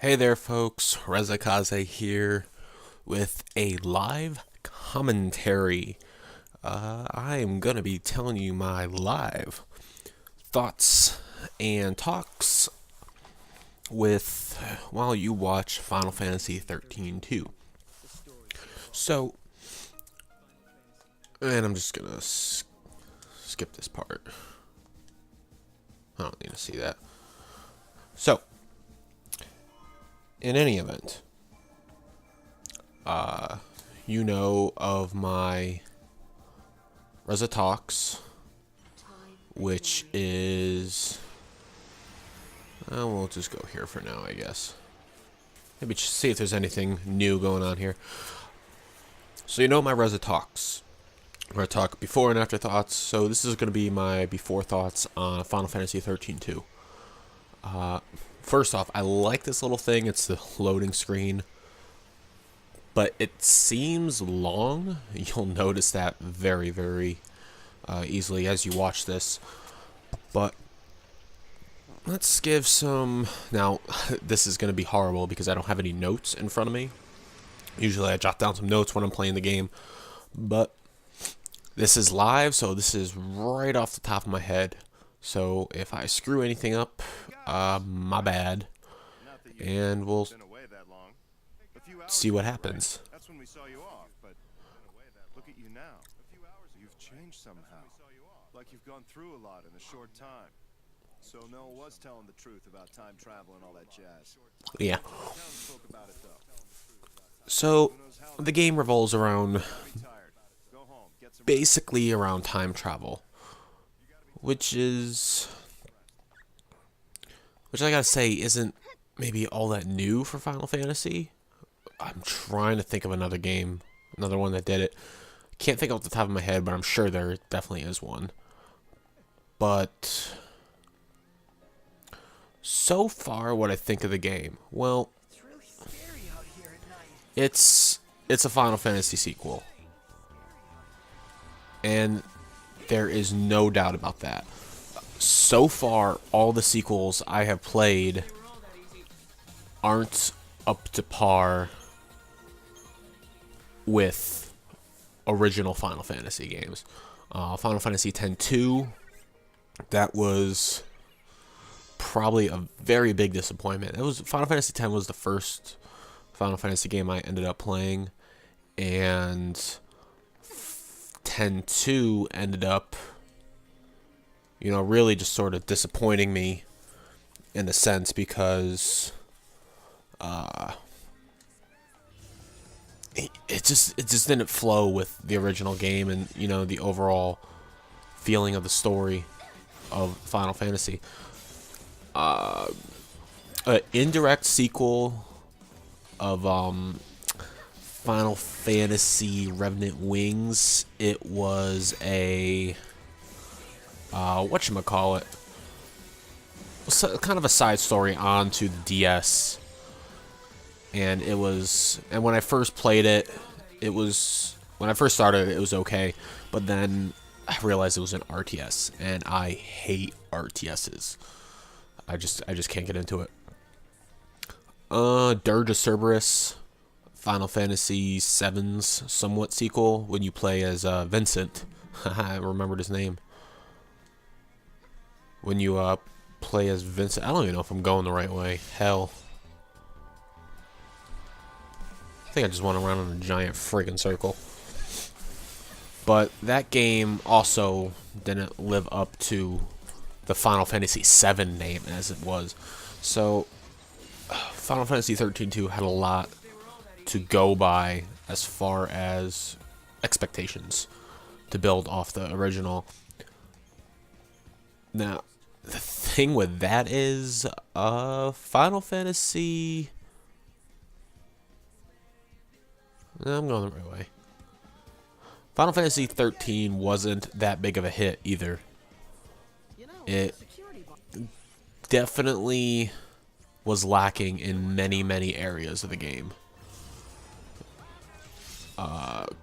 Hey there folks, Reza-Kaze here with a live commentary. I am going to be telling you my live thoughts and talks while you watch Final Fantasy XIII-2. So, and I'm just going to skip this part. I don't need to see that. So, in any event, you know of my Reza Talks, which is, we'll just go here for now, I guess. Maybe just see if there's anything new going on here. So you know my Reza Talks, where I talk before and after thoughts. So this is going to be my before thoughts on Final Fantasy XIII-2. First off, I like this little thing. It's the loading screen, but it seems long. You'll notice that very, very easily as you watch this. But let's give some... Now, this is going to be horrible because I don't have any notes in front of me. Usually I jot down some notes when I'm playing the game, but this is live, so this is right off the top of my head. So if I screw anything up, my bad, and we'll see what happens. That's when we saw you off, but look at you now. You've changed somehow. Like you've gone through a lot in a short time. So Noah was telling the truth about time travel and all that jazz. Yeah. So the game revolves around basically around time travel, which I gotta say isn't maybe all that new for Final Fantasy. I'm trying to think of another game, another one that did it. Can't think off the top of my head, but I'm sure there definitely is one. But so far, what I think of the game, well, it's a Final Fantasy sequel, and there is no doubt about that. So far, all the sequels I have played aren't up to par with original Final Fantasy games. Final Fantasy X-2, that was probably a very big disappointment. Final Fantasy X was the first Final Fantasy game I ended up playing, and X-2 ended up, really just sort of disappointing me in a sense because it just didn't flow with the original game and the overall feeling of the story of Final Fantasy. An indirect sequel of Final Fantasy Revenant Wings. It was a whatchamacallit, kind of a side story onto the DS. And when I first played it, when I first started it was okay, but then I realized it was an RTS, and I hate RTSs. I just can't get into it. Dirge of Cerberus, Final Fantasy VII's somewhat sequel, when you play as Vincent. I remembered his name. When you play as Vincent, I don't even know if I'm going the right way. Hell. I think I just went around in a giant friggin' circle. But that game also didn't live up to the Final Fantasy VII name as it was. So, Final Fantasy XIII-2 had a lot to go by as far as expectations to build off the original. Now, the thing with that is, Final Fantasy... I'm going the right way. Final Fantasy XIII wasn't that big of a hit either. It definitely was lacking in many, many areas of the game.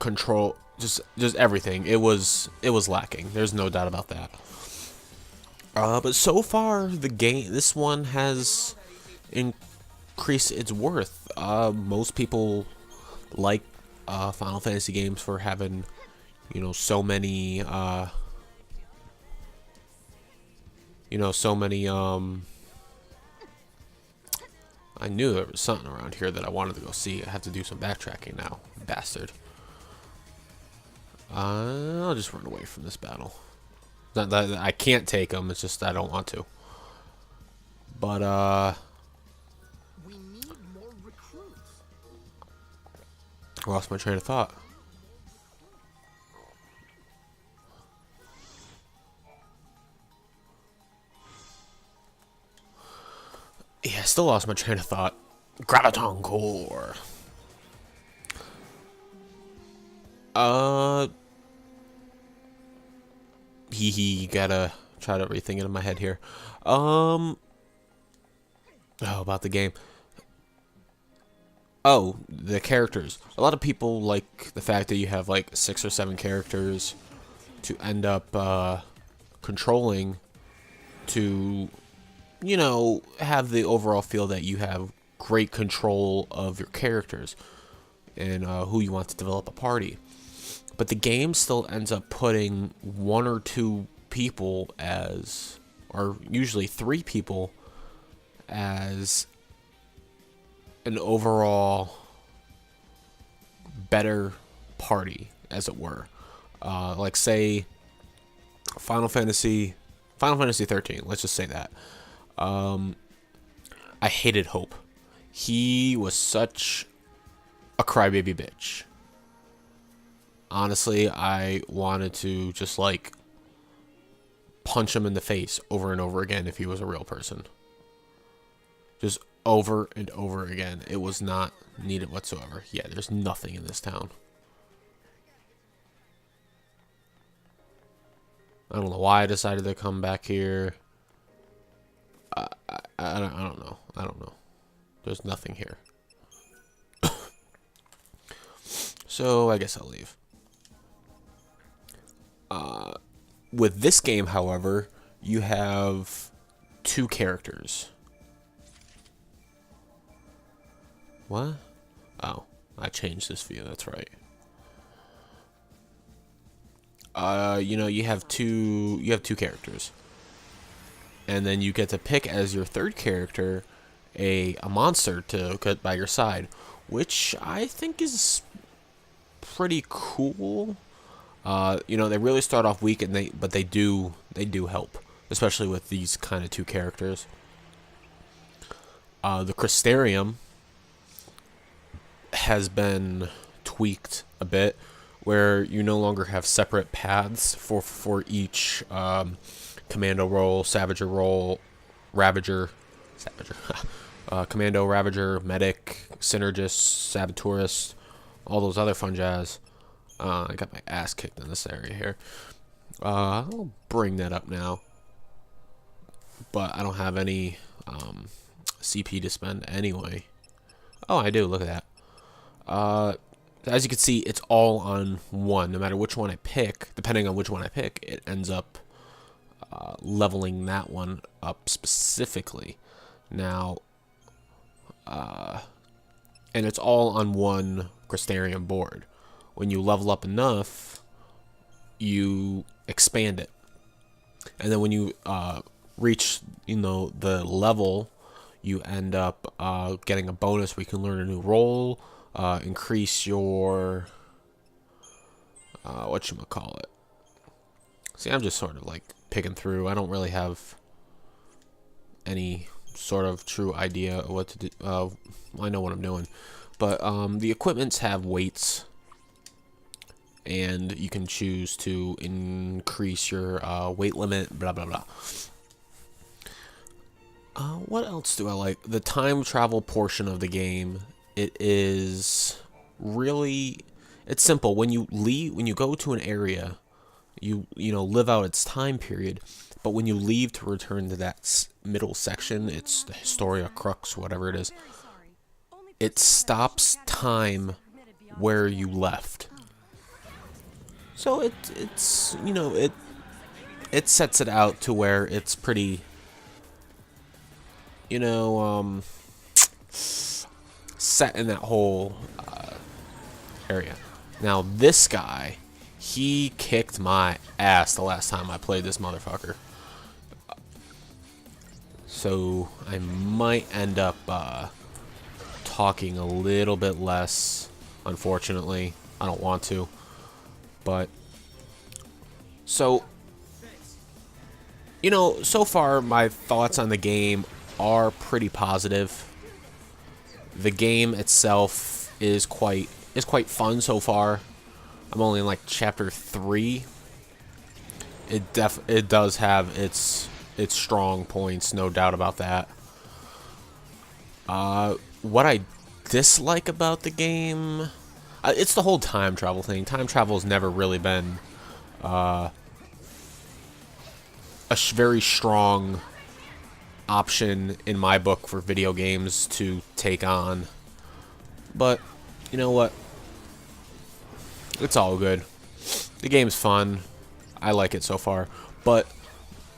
Control, just everything. It was lacking. There's no doubt about that. But so far, this one has increase its worth. Most people like Final Fantasy games for having, so many, so many, I knew there was something around here that I wanted to go see. I have to do some backtracking now, bastard. I'll just run away from this battle. Not that I can't take them, it's just I don't want to. But, We need more recruits. I lost my train of thought. Yeah, I still lost my train of thought. Graviton Core. Gotta try to rethink it in my head here. Oh, about the game. Oh, the characters. A lot of people like the fact that you have like 6 or 7 characters to end up controlling to, have the overall feel that you have great control of your characters and who you want to develop a party. But the game still ends up putting 1 or 2 people as, or usually 3 people as an overall better party, as it were. Like say Final Fantasy XIII. Let's just say that. I hated Hope. He was such a crybaby bitch. Honestly, I wanted to just like punch him in the face over and over again if he was a real person. Just over and over again. It was not needed whatsoever. Yeah, there's nothing in this town. I don't know why I decided to come back here. I don't know. I don't know. There's nothing here. So I guess I'll leave. With this game, however, you have 2 characters. What? Oh, I changed this view. That's right. You have two characters, and then you get to pick as your 3rd character a monster to cut by your side, which I think is pretty cool. They really start off weak, and they do help, especially with these kind of 2 characters. The Crystarium has been tweaked a bit, where you no longer have separate paths for each commando role, Savager role, commando, Ravager, medic, synergist, saboteurist, all those other fun jazz. I got my ass kicked in this area here. I'll bring that up now, but I don't have any CP to spend anyway. Oh, I do. Look at that. As you can see, it's all on one. No matter which one I pick, depending on which one I pick, it ends up leveling that one up specifically. Now, and it's all on one Crystarium board. When you level up enough, you expand it, and then when you reach, the level, you end up getting a bonus where you can learn a new role. Increase your whatchamacallit. See, I'm just sort of like picking through. I don't really have any sort of true idea of what to do. I know what I'm doing, but the equipments have weights, and you can choose to increase your weight limit, blah blah blah. What else do I like? The time travel portion of the game. It is really, it's simple. When you go to an area, you live out its time period, but when you leave to return to that middle section, it's the Historia Crux, whatever it is, it stops time where you left. So it sets it out to where it's pretty, set in that whole area. Now this guy, he kicked my ass the last time I played this motherfucker. So I might end up talking a little bit less, unfortunately. I don't want to. But, so, you know, so far my thoughts on the game are pretty positive. The game itself is quite fun so far. I'm only in like chapter 3. It does have its strong points, no doubt about that. What I dislike about the game, it's the whole time travel thing. Time travel has never really been a very strong option in my book for video games to take on. But, you know what? It's all good. The game's fun. I like it so far. But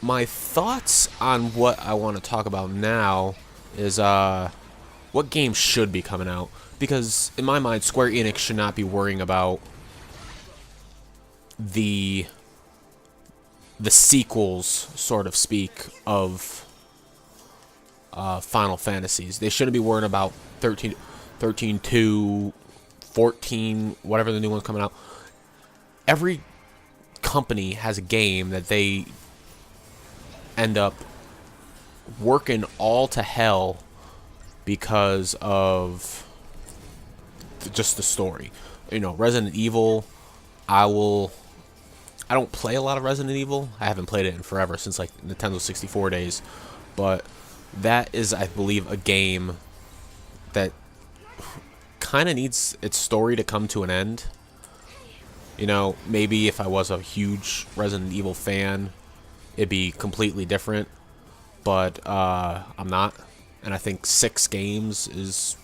my thoughts on what I want to talk about now is what games should be coming out. Because in my mind, Square Enix should not be worrying about the sequels, sort of speak, of Final Fantasies. They shouldn't be worrying about 13-2, 14, whatever the new one's coming out. Every company has a game that they end up working all to hell because of just the story. You know, Resident Evil, I don't play a lot of Resident Evil. I haven't played it in forever, since like Nintendo 64 days. But that is, I believe, a game that kind of needs its story to come to an end. You know, maybe if I was a huge Resident Evil fan, it'd be completely different. But I'm not. And I think 6 games is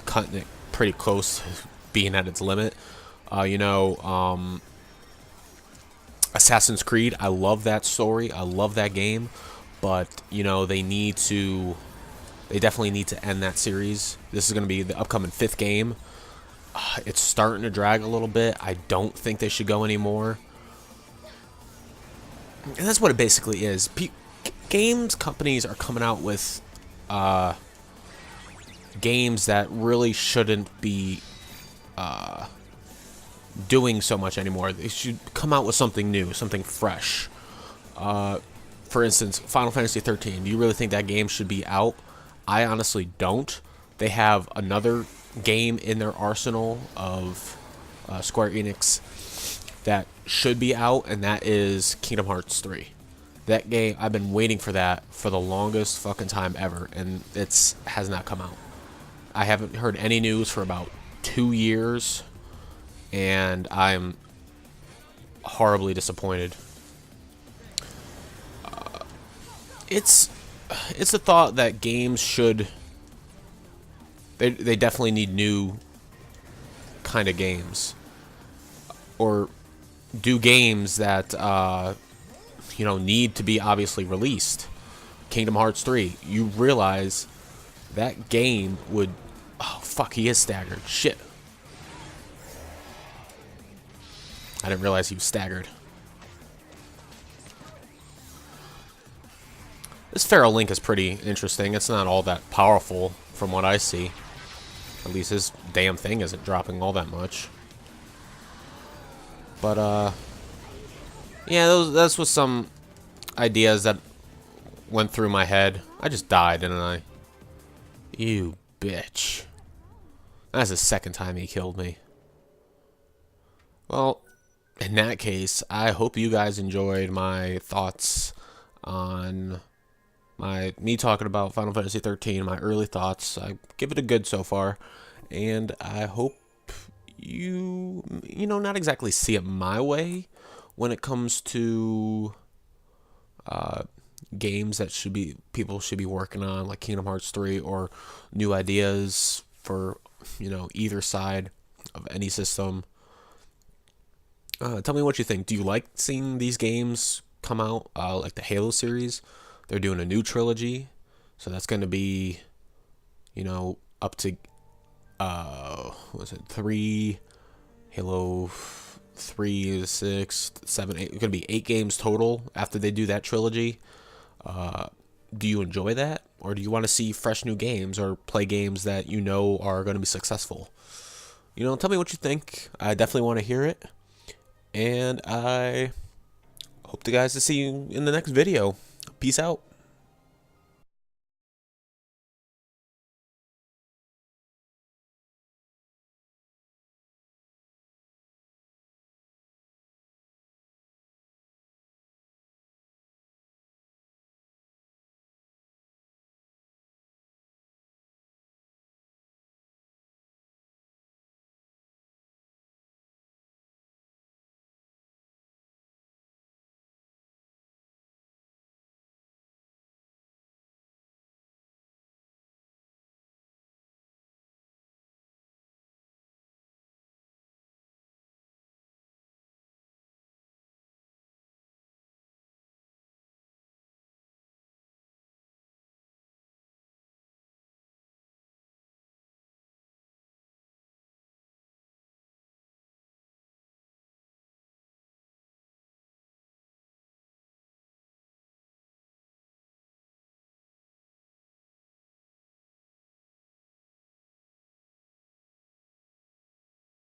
cutting it pretty close to being at its limit. You know, Assassin's Creed, I love that story. I love that game. But, you know, they definitely need to end that series. This is going to be the upcoming 5th game. It's starting to drag a little bit. I don't think they should go anymore. And that's what it basically is. Games companies are coming out with games that really shouldn't be doing so much anymore. They should come out with something new, something fresh. For instance, Final Fantasy XIII. Do you really think that game should be out? I honestly don't. They have another game in their arsenal of Square Enix that should be out, and that is Kingdom Hearts 3. That game, I've been waiting for that for the longest fucking time ever, and it has not come out. I haven't heard any news for about 2 years, and I'm horribly disappointed. It's the thought that games should... They definitely need new kind of games. Or do games that, you know, need to be obviously released. Kingdom Hearts 3. You realize that game would... Oh, fuck, he is staggered. Shit. I didn't realize he was staggered. This Feral Link is pretty interesting. It's not all that powerful from what I see. At least his damn thing isn't dropping all that much. But, yeah, that's what some ideas that went through my head. I just died, didn't I? You bitch. That's the second time he killed me. Well, in that case, I hope you guys enjoyed my thoughts on me talking about Final Fantasy XIII, my early thoughts. I give it a good so far, and I hope you know, not exactly see it my way when it comes to games that people should be working on, like Kingdom Hearts 3, or new ideas for, you know, either side of any system. Tell me what you think. Do you like seeing these games come out, like the Halo series? They're doing a new trilogy, so that's going to be, you know, up to what was it, 3, Halo 3, 6, 7, 8. It's gonna be 8 games total after they do that trilogy. Do you enjoy that, or do you want to see fresh new games or play games that you know are going to be successful? You know, tell me what you think. I definitely want to hear it, and I hope to see you in the next video. Peace out.